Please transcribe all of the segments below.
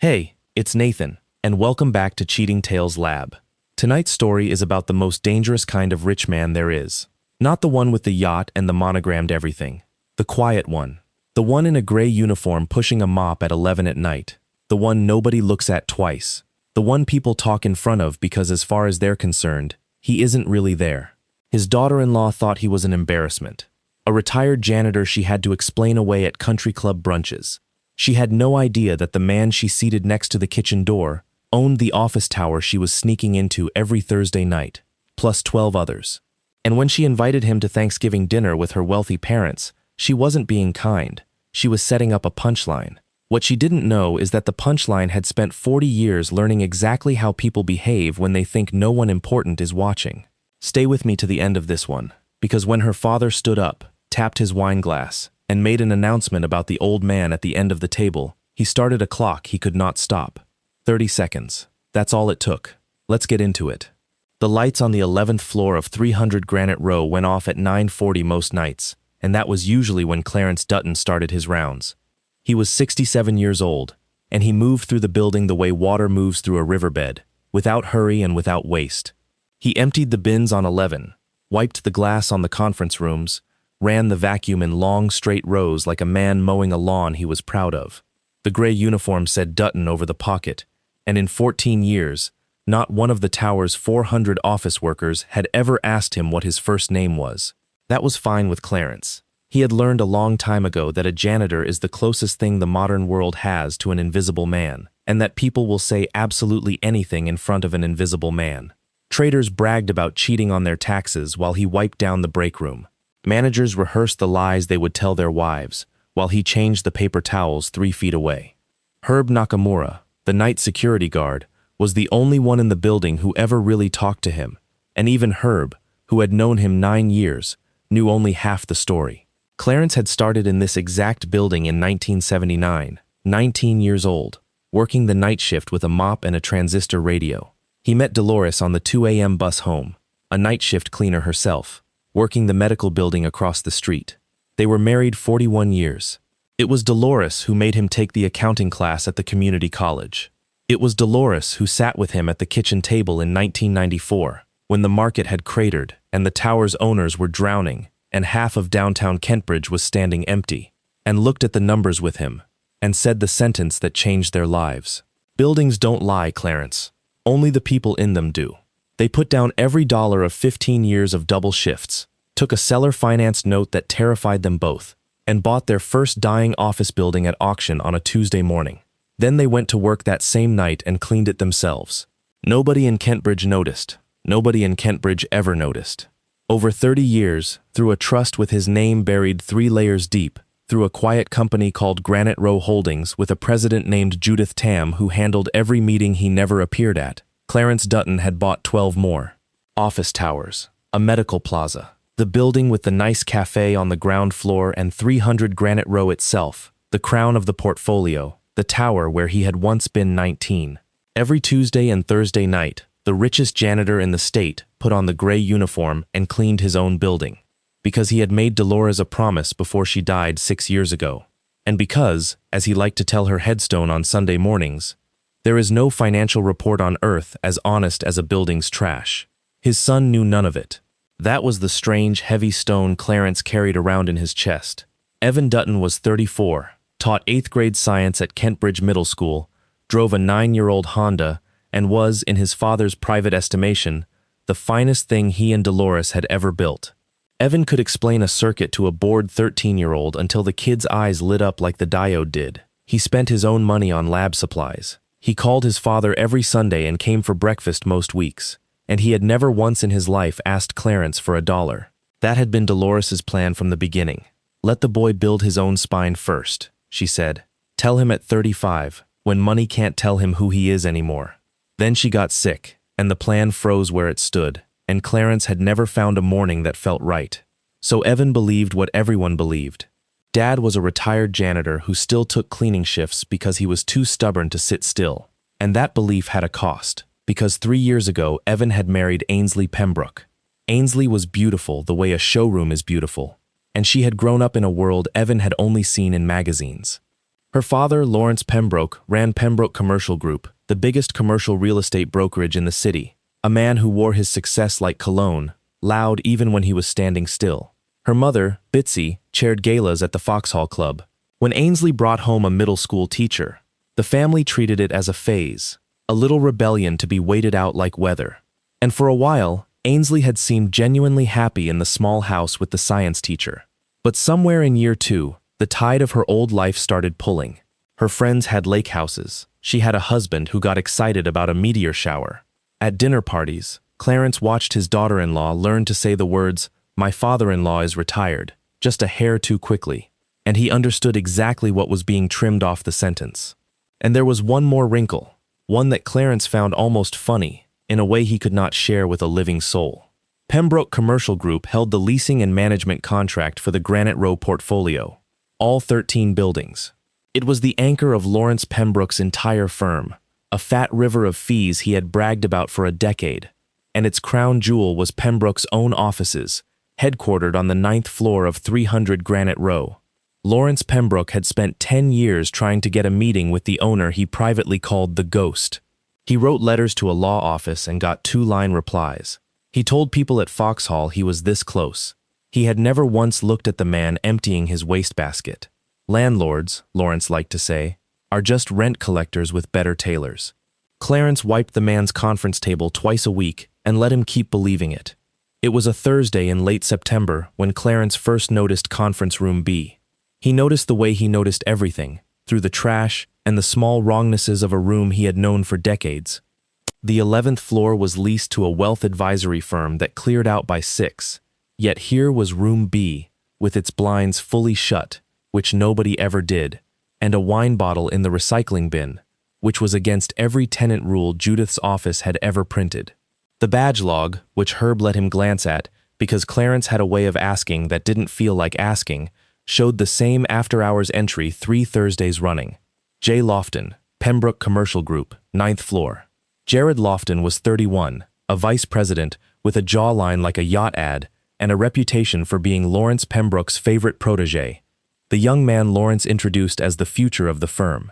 Hey, it's Nathan, and welcome back to Cheating Tales Lab. Tonight's story is about the most dangerous kind of rich man there is. Not the one with the yacht and the monogrammed everything. The quiet one. The one in a gray uniform pushing a mop at 11 at night. The one nobody looks at twice. The one people talk in front of because as far as they're concerned, he isn't really there. His daughter-in-law thought he was an embarrassment. A retired janitor she had to explain away at country club brunches. She had no idea that the man she seated next to the kitchen door owned the office tower she was sneaking into every Thursday night, plus 12 others. And when she invited him to Thanksgiving dinner with her wealthy parents, she wasn't being kind. She was setting up a punchline. What she didn't know is that the punchline had spent 40 years learning exactly how people behave when they think no one important is watching. Stay with me to the end of this one, because when her father stood up, tapped his wine glass, and made an announcement about the old man at the end of the table, he started a clock he could not stop. 30 seconds. That's all it took. Let's get into it. The lights on the 11th floor of 300 Granite Row went off at 9:40 most nights, and that was usually when Clarence Dutton started his rounds. He was 67 years old, and he moved through the building the way water moves through a riverbed, without hurry and without waste. He emptied the bins on 11, wiped the glass on the conference rooms, ran the vacuum in long, straight rows like a man mowing a lawn he was proud of. The gray uniform said Dutton over the pocket, and in 14 years, not one of the tower's 400 office workers had ever asked him what his first name was. That was fine with Clarence. He had learned a long time ago that a janitor is the closest thing the modern world has to an invisible man, and that people will say absolutely anything in front of an invisible man. Traders bragged about cheating on their taxes while he wiped down the break room. Managers rehearsed the lies they would tell their wives, while he changed the paper towels 3 feet away. Herb Nakamura, the night security guard, was the only one in the building who ever really talked to him, and even Herb, who had known him 9 years, knew only half the story. Clarence had started in this exact building in 1979, 19 years old, working the night shift with a mop and a transistor radio. He met Dolores on the 2 a.m. bus home, a night shift cleaner herself, working the medical building across the street. They were married 41 years. It was Dolores who made him take the accounting class at the community college. It was Dolores who sat with him at the kitchen table in 1994, when the market had cratered and the tower's owners were drowning and half of downtown Kentbridge was standing empty, and looked at the numbers with him and said the sentence that changed their lives. Buildings don't lie, Clarence. Only the people in them do. They put down every dollar of 15 years of double shifts, took a seller-financed note that terrified them both, and bought their first dying office building at auction on a Tuesday morning. Then they went to work that same night and cleaned it themselves. Nobody in Kentbridge noticed. Nobody in Kentbridge ever noticed. Over 30 years, through a trust with his name buried 3 layers deep, through a quiet company called Granite Row Holdings with a president named Judith Tam who handled every meeting he never appeared at, Clarence Dutton had bought 12 more. Office towers, a medical plaza, the building with the nice cafe on the ground floor and 300 Granite Row itself, the crown of the portfolio, the tower where he had once been 19. Every Tuesday and Thursday night, the richest janitor in the state put on the gray uniform and cleaned his own building. Because he had made Dolores a promise before she died 6 years ago. And because, as he liked to tell her headstone on Sunday mornings, there is no financial report on earth as honest as a building's trash. His son knew none of it. That was the strange, heavy stone Clarence carried around in his chest. Evan Dutton was 34, taught 8th grade science at Kentbridge Middle School, drove a 9-year-old Honda, and was, in his father's private estimation, the finest thing he and Dolores had ever built. Evan could explain a circuit to a bored 13-year-old until the kid's eyes lit up like the diode did. He spent his own money on lab supplies. He called his father every Sunday and came for breakfast most weeks, and he had never once in his life asked Clarence for $1. That had been Dolores's plan from the beginning. Let the boy build his own spine first, she said. Tell him at 35, when money can't tell him who he is anymore. Then she got sick, and the plan froze where it stood, and Clarence had never found a morning that felt right. So Evan believed what everyone believed. Dad was a retired janitor who still took cleaning shifts because he was too stubborn to sit still. And that belief had a cost, because 3 years ago Evan had married Ainsley Pembroke. Ainsley was beautiful the way a showroom is beautiful, and she had grown up in a world Evan had only seen in magazines. Her father, Lawrence Pembroke, ran Pembroke Commercial Group, the biggest commercial real estate brokerage in the city, a man who wore his success like cologne, loud even when he was standing still. Her mother, Bitsy, chaired galas at the Foxhall Club. When Ainsley brought home a middle school teacher, the family treated it as a phase, a little rebellion to be waited out like weather. And for a while, Ainsley had seemed genuinely happy in the small house with the science teacher. But somewhere in year 2, the tide of her old life started pulling. Her friends had lake houses. She had a husband who got excited about a meteor shower. At dinner parties, Clarence watched his daughter-in-law learn to say the words, "My father-in-law is retired," just a hair too quickly, and he understood exactly what was being trimmed off the sentence. And there was one more wrinkle, one that Clarence found almost funny, in a way he could not share with a living soul. Pembroke Commercial Group held the leasing and management contract for the Granite Row portfolio, all 13 buildings. It was the anchor of Lawrence Pembroke's entire firm, a fat river of fees he had bragged about for a decade, and its crown jewel was Pembroke's own offices, headquartered on the 9th floor of 300 Granite Row. Lawrence Pembroke had spent 10 years trying to get a meeting with the owner he privately called the Ghost. He wrote letters to a law office and got 2-line replies. He told people at Foxhall he was this close. He had never once looked at the man emptying his wastebasket. Landlords, Lawrence liked to say, are just rent collectors with better tailors. Clarence wiped the man's conference table twice a week and let him keep believing it. It was a Thursday in late September when Clarence first noticed Conference Room B. He noticed the way he noticed everything, through the trash and the small wrongnesses of a room he had known for decades. The 11th floor was leased to a wealth advisory firm that cleared out by 6, yet here was Room B, with its blinds fully shut, which nobody ever did, and a wine bottle in the recycling bin, which was against every tenant rule Judith's office had ever printed. The badge log, which Herb let him glance at, because Clarence had a way of asking that didn't feel like asking, showed the same after-hours entry 3 Thursdays running. J. Lofton, Pembroke Commercial Group, 9th floor. Jared Lofton was 31, a vice president with a jawline like a yacht ad and a reputation for being Lawrence Pembroke's favorite protege, the young man Lawrence introduced as the future of the firm.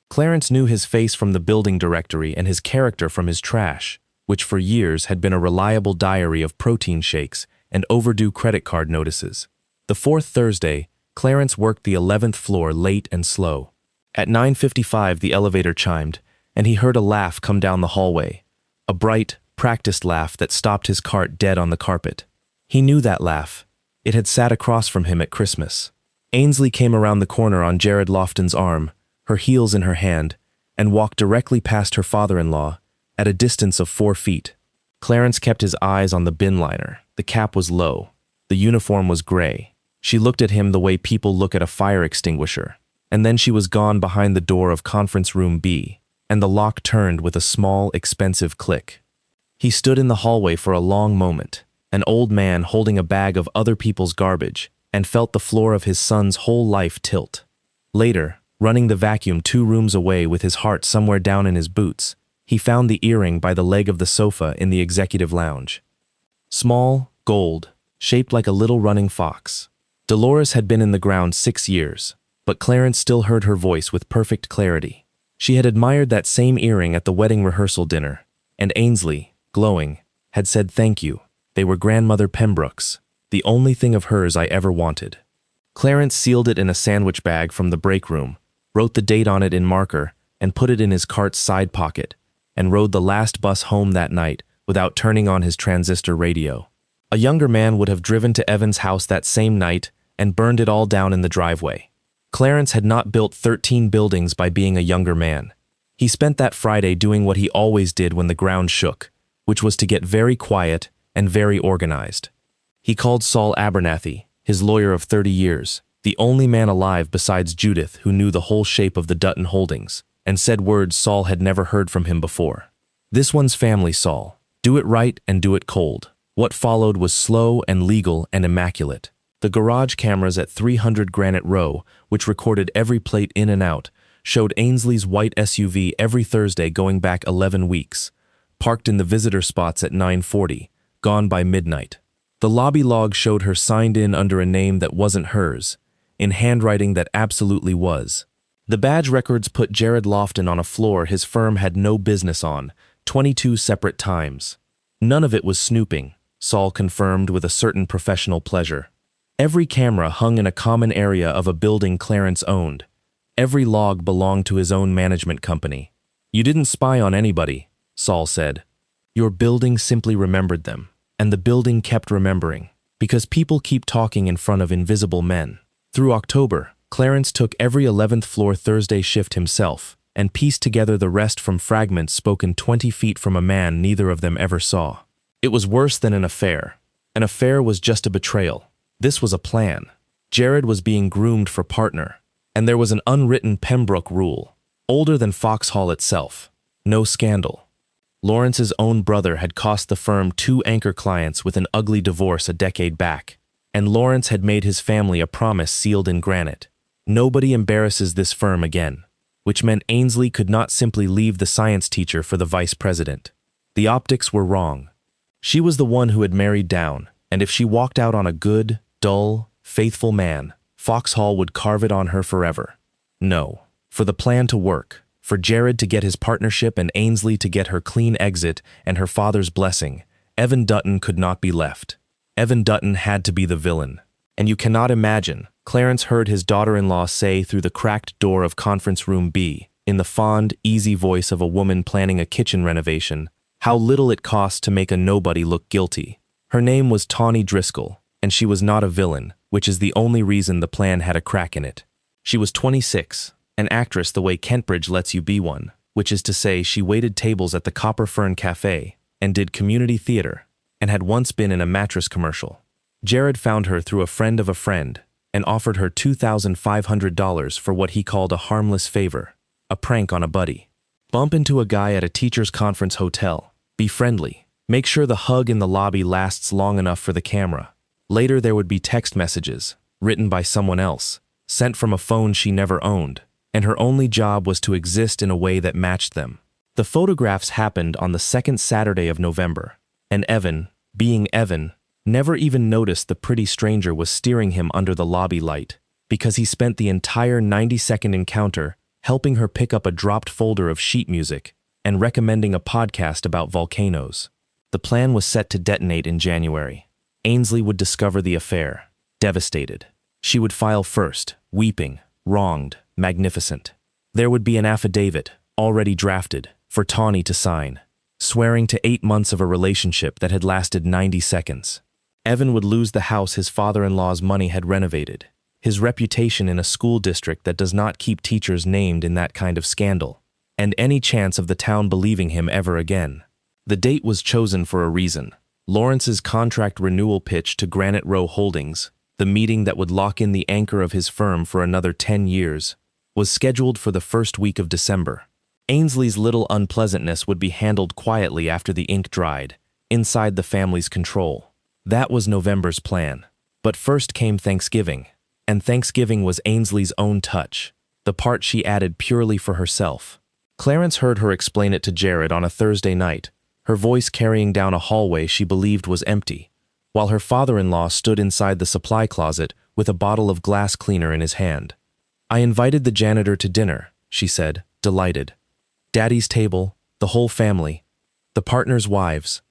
Clarence knew his face from the building directory and his character from his trash, which for years had been a reliable diary of protein shakes and overdue credit card notices. The 4th Thursday, Clarence worked the 11th floor late and slow. At 9:55 the elevator chimed, and he heard a laugh come down the hallway, a bright, practiced laugh that stopped his cart dead on the carpet. He knew that laugh. It had sat across from him at Christmas. Ainsley came around the corner on Jared Lofton's arm, her heels in her hand, and walked directly past her father-in-law, at a distance of 4 feet. Clarence kept his eyes on the bin liner. The cap was low. The uniform was gray. She looked at him the way people look at a fire extinguisher, and then she was gone behind the door of Conference Room B, and the lock turned with a small, expensive click. He stood in the hallway for a long moment, an old man holding a bag of other people's garbage, and felt the floor of his son's whole life tilt. Later, running the vacuum 2 rooms away with his heart somewhere down in his boots, he found the earring by the leg of the sofa in the executive lounge. Small, gold, shaped like a little running fox. Dolores had been in the ground 6 years, but Clarence still heard her voice with perfect clarity. She had admired that same earring at the wedding rehearsal dinner, and Ainsley, glowing, had said thank you. They were Grandmother Pembroke's, the only thing of hers I ever wanted. Clarence sealed it in a sandwich bag from the break room, wrote the date on it in marker, and put it in his cart's side pocket, and rode the last bus home that night without turning on his transistor radio. A younger man would have driven to Evan's house that same night and burned it all down in the driveway. Clarence had not built 13 buildings by being a younger man. He spent that Friday doing what he always did when the ground shook, which was to get very quiet and very organized. He called Saul Abernathy, his lawyer of 30 years, the only man alive besides Judith who knew the whole shape of the Dutton holdings, and said words Saul had never heard from him before. This one's family, Saul. Do it right and do it cold. What followed was slow and legal and immaculate. The garage cameras at 300 Granite Row, which recorded every plate in and out, showed Ainsley's white SUV every Thursday going back 11 weeks, parked in the visitor spots at 9:40, gone by midnight. The lobby log showed her signed in under a name that wasn't hers, in handwriting that absolutely was. The badge records put Jared Lofton on a floor his firm had no business on, 22 separate times. None of it was snooping, Saul confirmed with a certain professional pleasure. Every camera hung in a common area of a building Clarence owned. Every log belonged to his own management company. You didn't spy on anybody, Saul said. Your building simply remembered them, and the building kept remembering, because people keep talking in front of invisible men. Through October, Clarence took every 11th floor Thursday shift himself and pieced together the rest from fragments spoken 20 feet from a man neither of them ever saw. It was worse than an affair. An affair was just a betrayal. This was a plan. Jared was being groomed for partner, and there was an unwritten Pembroke rule, older than Foxhall itself. No scandal. Lawrence's own brother had cost the firm 2 anchor clients with an ugly divorce a decade back, and Lawrence had made his family a promise sealed in granite. Nobody embarrasses this firm again, which meant Ainsley could not simply leave the science teacher for the vice president. The optics were wrong. She was the one who had married down, and if she walked out on a good, dull, faithful man, Foxhall would carve it on her forever. No, for the plan to work, for Jared to get his partnership and Ainsley to get her clean exit and her father's blessing, Evan Dutton could not be left. Evan Dutton had to be the villain. And you cannot imagine, Clarence heard his daughter-in-law say through the cracked door of conference room B, in the fond, easy voice of a woman planning a kitchen renovation, how little it cost to make a nobody look guilty. Her name was Tawny Driscoll, and she was not a villain, which is the only reason the plan had a crack in it. She was 26, an actress the way Kentbridge lets you be one, which is to say she waited tables at the Copper Fern Cafe and did community theater, and had once been in a mattress commercial. Jared found her through a friend of a friend and offered her $2,500 for what he called a harmless favor, a prank on a buddy. Bump into a guy at a teacher's conference hotel. Be friendly. Make sure the hug in the lobby lasts long enough for the camera. Later there would be text messages, written by someone else, sent from a phone she never owned, and her only job was to exist in a way that matched them. The photographs happened on the second Saturday of November, and Evan, being Evan, never even noticed the pretty stranger was steering him under the lobby light, because he spent the entire 90-second encounter helping her pick up a dropped folder of sheet music and recommending a podcast about volcanoes. The plan was set to detonate in January. Ainsley would discover the affair, devastated. She would file first, weeping, wronged, magnificent. There would be an affidavit, already drafted, for Tawny to sign, swearing to 8 months of a relationship that had lasted 90 seconds. Evan would lose the house his father-in-law's money had renovated, his reputation in a school district that does not keep teachers named in that kind of scandal, and any chance of the town believing him ever again. The date was chosen for a reason. Lawrence's contract renewal pitch to Granite Row Holdings, the meeting that would lock in the anchor of his firm for another 10 years, was scheduled for the first week of December. Ainsley's little unpleasantness would be handled quietly after the ink dried, inside the family's control. That was November's plan. But first came Thanksgiving, and Thanksgiving was Ainsley's own touch, the part she added purely for herself. Clarence heard her explain it to Jared on a Thursday night, her voice carrying down a hallway she believed was empty, while her father-in-law stood inside the supply closet with a bottle of glass cleaner in his hand. I invited the janitor to dinner, she said, delighted. Daddy's table, the whole family, the partners' wives.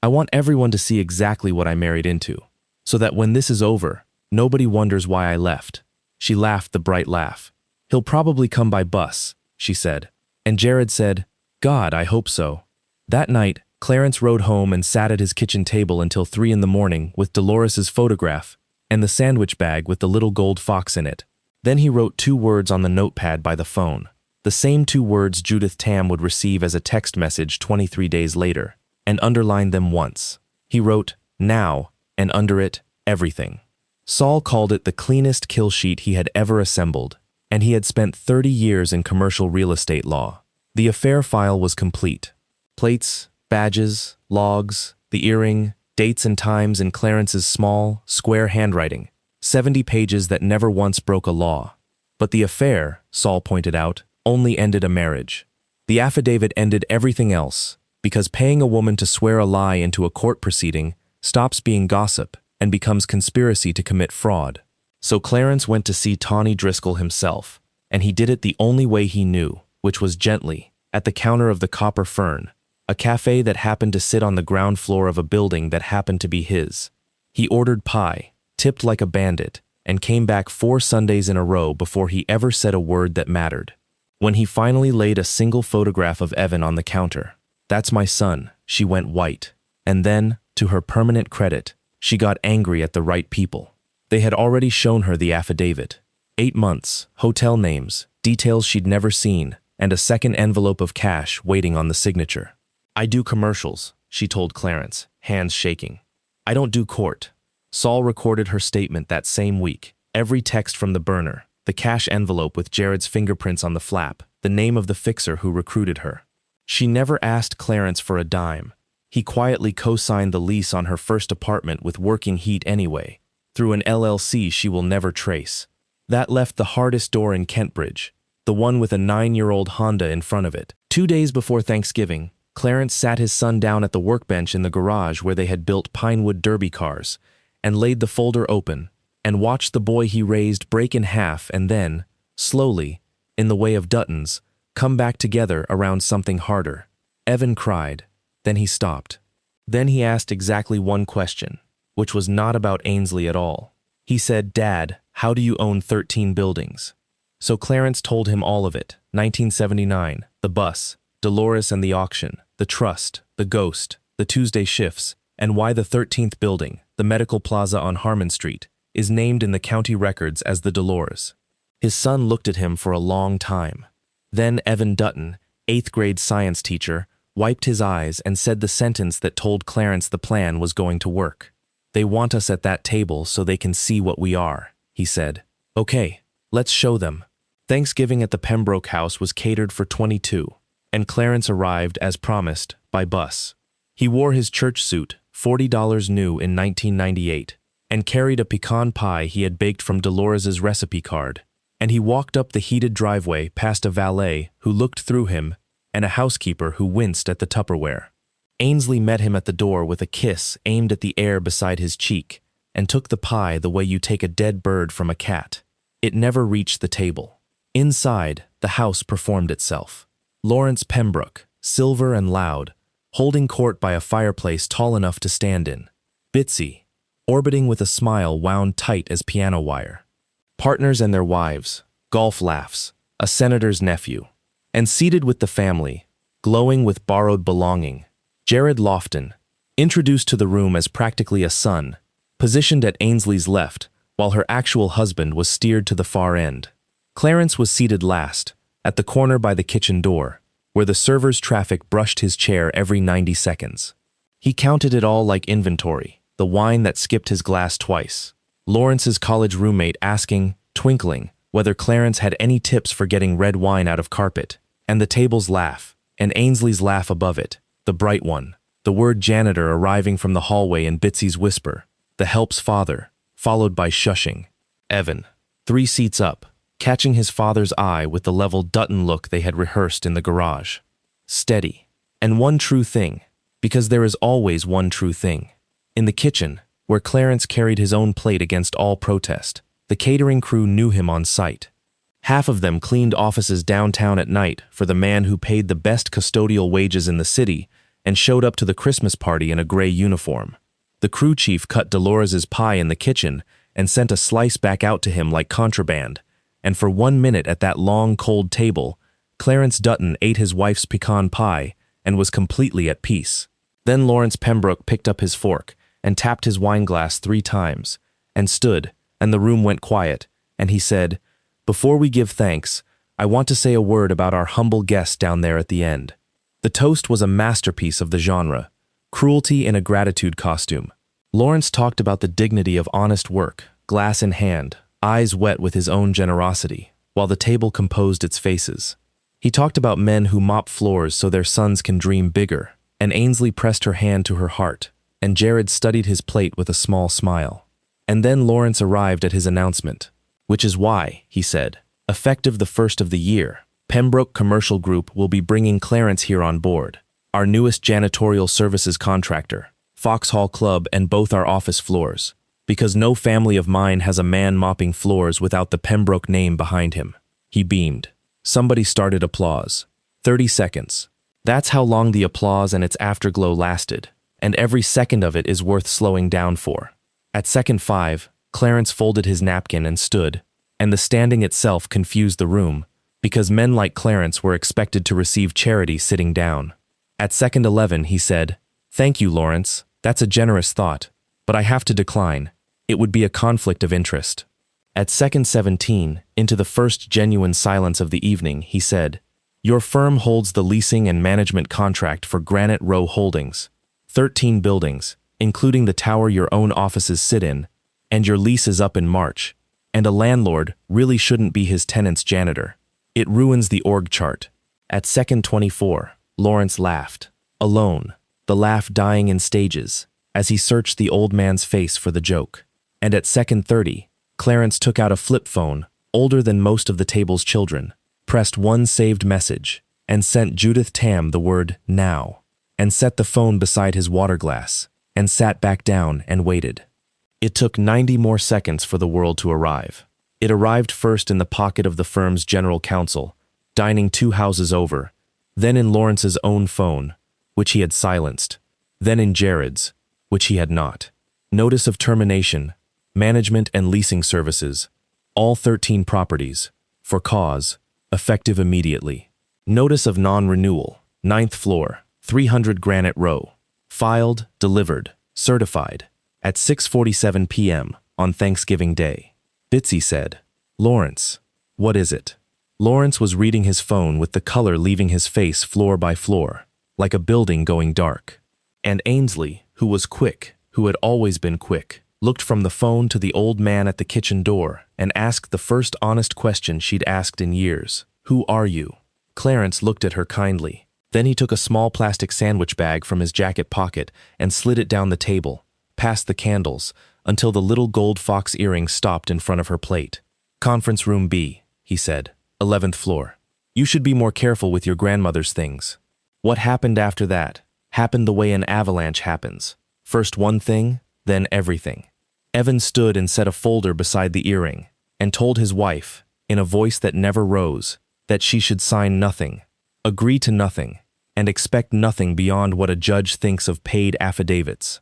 I want everyone to see exactly what I married into, so that when this is over, nobody wonders why I left. She laughed the bright laugh. He'll probably come by bus, she said. And Jared said, God, I hope so. That night, Clarence rode home and sat at his kitchen table until 3 in the morning with Dolores's photograph and the sandwich bag with the little gold fox in it. Then he wrote 2 words on the notepad by the phone, the same 2 words Judith Tam would receive as a text message 23 days later, and underlined them once. He wrote, now, and under it, everything. Saul called it the cleanest kill sheet he had ever assembled, and he had spent 30 years in commercial real estate law. The affair file was complete. Plates, badges, logs, the earring, dates and times in Clarence's small, square handwriting, 70 pages that never once broke a law. But the affair, Saul pointed out, only ended a marriage. The affidavit ended everything else, because paying a woman to swear a lie into a court proceeding stops being gossip and becomes conspiracy to commit fraud. So Clarence went to see Tawny Driscoll himself, And he did it the only way he knew, which was gently, at the counter of the Copper Fern, a cafe that happened to sit on the ground floor of a building that happened to be his. He ordered pie, tipped like a bandit, and came back 4 Sundays in a row before he ever said a word that mattered. When he finally laid a single photograph of Evan on the counter, "That's my son," she went white. And then, to her permanent credit, she got angry at the right people. They had already shown her the affidavit. 8 months, hotel names, details she'd never seen, and a second envelope of cash waiting on the signature. "I do commercials," she told Clarence, hands shaking. "I don't do court." Saul recorded her statement that same week. Every text from the burner, the cash envelope with Jared's fingerprints on the flap, the name of the fixer who recruited her. She never asked Clarence for a dime. He quietly co-signed the lease on her first apartment with working heat anyway, through an LLC she will never trace. That left the hardest door in Kentbridge, the one with a 9-year-old Honda in front of it. 2 days before Thanksgiving, Clarence sat his son down at the workbench in the garage where they had built Pinewood Derby cars, and laid the folder open, and watched the boy he raised break in half and then, slowly, in the way of Duttons, come back together around something harder. Evan cried. Then he stopped. Then he asked exactly one question, which was not about Ainsley at all. He said, "Dad, how do you own 13 buildings?" So Clarence told him all of it. 1979, the bus, Dolores and the auction, the trust, the ghost, the Tuesday shifts, and why the 13th building, the medical plaza on Harmon Street, is named in the county records as the Dolores. His son looked at him for a long time. Then Evan Dutton, 8th grade science teacher, wiped his eyes and said the sentence that told Clarence the plan was going to work. "They want us at that table so they can see what we are," he said. "Okay, let's show them." Thanksgiving at the Pembroke house was catered for 22, and Clarence arrived, as promised, by bus. He wore his church suit, $40 new in 1998, and carried a pecan pie he had baked from Dolores's recipe card. And he walked up the heated driveway past a valet who looked through him and a housekeeper who winced at the Tupperware. Ainsley met him at the door with a kiss aimed at the air beside his cheek, and took the pie the way you take a dead bird from a cat. It never reached the table. Inside, the house performed itself. Lawrence Pembroke, silver and loud, holding court by a fireplace tall enough to stand in. Bitsy, orbiting with a smile wound tight as piano wire. Partners and their wives, golf laughs, a senator's nephew. And seated with the family, glowing with borrowed belonging, Jared Lofton, introduced to the room as practically a son, positioned at Ainsley's left, while her actual husband was steered to the far end. Clarence was seated last, at the corner by the kitchen door, where the server's traffic brushed his chair every 90 seconds. He counted it all like inventory, the wine that skipped his glass twice. Lawrence's college roommate asking, twinkling, whether Clarence had any tips for getting red wine out of carpet, and the table's laugh, and Ainsley's laugh above it, the bright one, the word janitor arriving from the hallway in Bitsy's whisper, the help's father, followed by shushing. Evan, 3 seats up, catching his father's eye with the level Dutton look they had rehearsed in the garage. Steady. And one true thing, because there is always one true thing. In the kitchen, where Clarence carried his own plate against all protest, the catering crew knew him on sight. Half of them cleaned offices downtown at night for the man who paid the best custodial wages in the city and showed up to the Christmas party in a gray uniform. The crew chief cut Dolores's pie in the kitchen and sent a slice back out to him like contraband, and for 1 minute at that long, cold table, Clarence Dutton ate his wife's pecan pie and was completely at peace. Then Lawrence Pembroke picked up his fork and tapped his wineglass 3 times, and stood, and the room went quiet, and he said, "Before we give thanks, I want to say a word about our humble guest down there at the end." The toast was a masterpiece of the genre, cruelty in a gratitude costume. Lawrence talked about the dignity of honest work, glass in hand, eyes wet with his own generosity, while the table composed its faces. He talked about men who mop floors so their sons can dream bigger, and Ainsley pressed her hand to her heart, and Jared studied his plate with a small smile. And then Lawrence arrived at his announcement, which is why, he said, effective the 1st of the year, Pembroke Commercial Group will be bringing Clarence here on board, our newest janitorial services contractor, Foxhall Club and both our office floors, because no family of mine has a man mopping floors without the Pembroke name behind him. He beamed. Somebody started applause. 30 seconds. That's how long the applause and its afterglow lasted, and every second of it is worth slowing down for. At second 5, Clarence folded his napkin and stood, and the standing itself confused the room, because men like Clarence were expected to receive charity sitting down. At second 11, he said, "Thank you, Lawrence. That's a generous thought, but I have to decline. It would be a conflict of interest." At second 17, into the first genuine silence of the evening, he said, "Your firm holds the leasing and management contract for Granite Row Holdings, 13 buildings, including the tower your own offices sit in, and your lease is up in March, and a landlord really shouldn't be his tenant's janitor. It ruins the org chart." At second 24, Lawrence laughed, alone, the laugh dying in stages, as he searched the old man's face for the joke. And at second 30, Clarence took out a flip phone, older than most of the table's children, pressed one saved message, and sent Judith Tam the word "now," and set the phone beside his water glass, and sat back down and waited. It took 90 more seconds for the world to arrive. It arrived first in the pocket of the firm's general counsel, dining 2 houses over, then in Lawrence's own phone, which he had silenced, then in Jared's, which he had not. Notice of termination, management and leasing services, all 13 properties, for cause, effective immediately. Notice of non-renewal, 9th floor, 300 Granite Row, filed, delivered, certified, at 6:47 p.m. on Thanksgiving Day. Bitsy said, "Lawrence, what is it?" Lawrence was reading his phone with the color leaving his face floor by floor, like a building going dark. And Ainsley, who was quick, who had always been quick, looked from the phone to the old man at the kitchen door and asked the first honest question she'd asked in years. "Who are you?" Clarence looked at her kindly. Then he took a small plastic sandwich bag from his jacket pocket and slid it down the table, past the candles, until the little gold fox earring stopped in front of her plate. "Conference room B," he said, 11th floor. "You should be more careful with your grandmother's things." What happened after that happened the way an avalanche happens. First one thing, then everything. Evan stood and set a folder beside the earring, and told his wife, in a voice that never rose, that she should sign nothing, agree to nothing, and expect nothing beyond what a judge thinks of paid affidavits.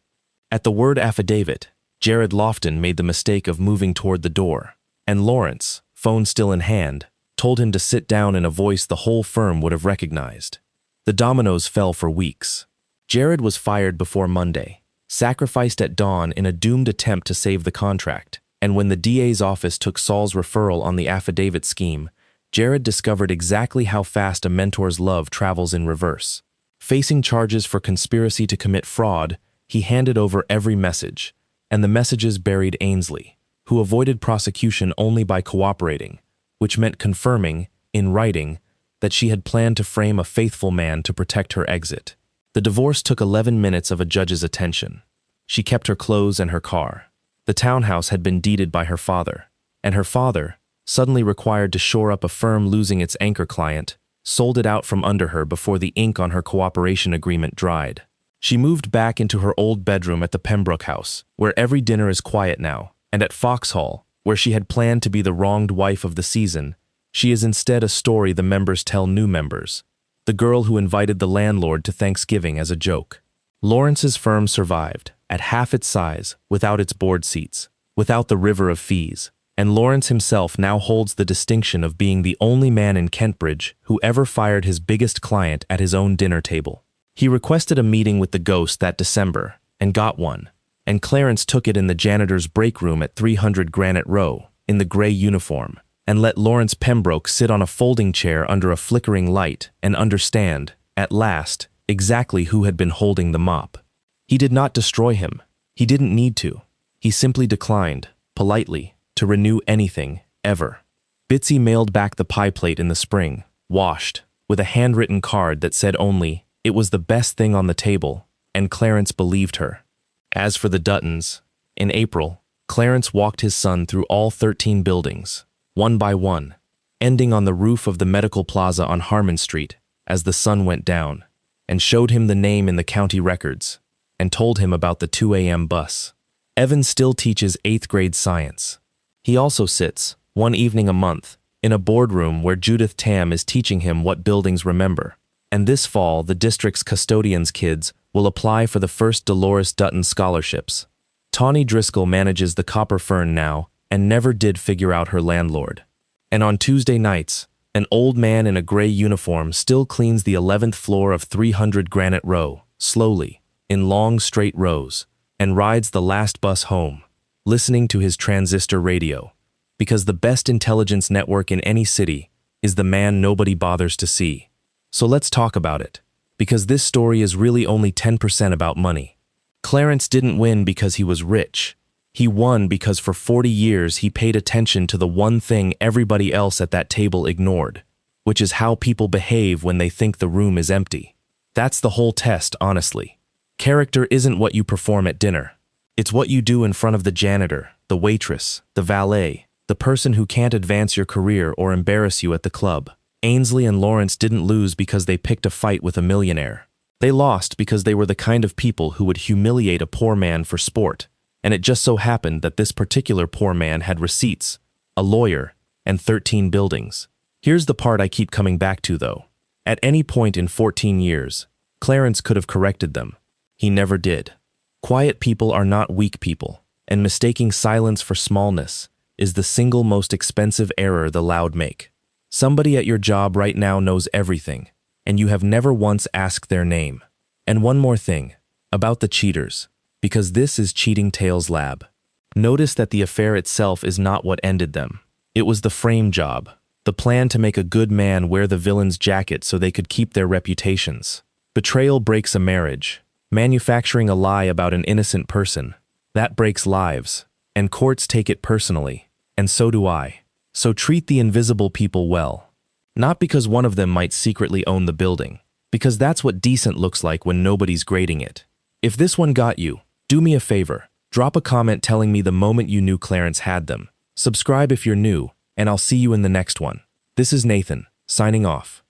At the word affidavit, Jared Lofton made the mistake of moving toward the door, and Lawrence, phone still in hand, told him to sit down in a voice the whole firm would have recognized. The dominoes fell for weeks. Jared was fired before Monday, sacrificed at dawn in a doomed attempt to save the contract, and when the DA's office took Saul's referral on the affidavit scheme, Jared discovered exactly how fast a mentor's love travels in reverse. Facing charges for conspiracy to commit fraud, he handed over every message, and the messages buried Ainsley, who avoided prosecution only by cooperating, which meant confirming, in writing, that she had planned to frame a faithful man to protect her exit. The divorce took 11 minutes of a judge's attention. She kept her clothes and her car. The townhouse had been deeded by her father, and her father, suddenly required to shore up a firm losing its anchor client, sold it out from under her before the ink on her cooperation agreement dried. She moved back into her old bedroom at the Pembroke House, where every dinner is quiet now, and at Foxhall, where she had planned to be the wronged wife of the season, she is instead a story the members tell new members, the girl who invited the landlord to Thanksgiving as a joke. Lawrence's firm survived, at half its size, without its board seats, without the river of fees, and Lawrence himself now holds the distinction of being the only man in Kentbridge who ever fired his biggest client at his own dinner table. He requested a meeting with the ghost that December, and got one, and Clarence took it in the janitor's break room at 300 Granite Row, in the gray uniform, and let Lawrence Pembroke sit on a folding chair under a flickering light and understand, at last, exactly who had been holding the mop. He did not destroy him. He didn't need to. He simply declined, politely, to renew anything, ever. Bitsy mailed back the pie plate in the spring, washed, with a handwritten card that said only, it was the best thing on the table, and Clarence believed her. As for the Duttons, in April, Clarence walked his son through all 13 buildings, one by one, ending on the roof of the medical plaza on Harmon Street as the sun went down, and showed him the name in the county records, and told him about the 2 a.m. bus. Evan still teaches 8th grade science. He also sits, one evening a month, in a boardroom where Judith Tam is teaching him what buildings remember. And this fall, the district's custodians' kids will apply for the first Dolores Dutton scholarships. Tawny Driscoll manages the Copper Fern now and never did figure out her landlord. And on Tuesday nights, an old man in a gray uniform still cleans the 11th floor of 300 Granite Row, slowly, in long straight rows, and rides the last bus home, listening to his transistor radio. Because the best intelligence network in any city is the man nobody bothers to see. So let's talk about it, because this story is really only 10% about money. Clarence didn't win because he was rich. He won because for 40 years he paid attention to the one thing everybody else at that table ignored, which is how people behave when they think the room is empty. That's the whole test, honestly. Character isn't what you perform at dinner. It's what you do in front of the janitor, the waitress, the valet, the person who can't advance your career or embarrass you at the club. Ainsley and Lawrence didn't lose because they picked a fight with a millionaire. They lost because they were the kind of people who would humiliate a poor man for sport. And it just so happened that this particular poor man had receipts, a lawyer, and 13 buildings. Here's the part I keep coming back to, though. At any point in 14 years, Clarence could have corrected them. He never did. Quiet people are not weak people, and mistaking silence for smallness is the single most expensive error the loud make. Somebody at your job right now knows everything, and you have never once asked their name. And one more thing, about the cheaters. Because this is Cheating Tales Lab. Notice that the affair itself is not what ended them. It was the frame job, the plan to make a good man wear the villain's jacket so they could keep their reputations. Betrayal breaks a marriage. Manufacturing a lie about an innocent person, that breaks lives. And courts take it personally, and so do I. So treat the invisible people well. Not because one of them might secretly own the building, because that's what decent looks like when nobody's grading it. If this one got you, do me a favor, drop a comment telling me the moment you knew Clarence had them. Subscribe if you're new, and I'll see you in the next one. This is Nathan, signing off.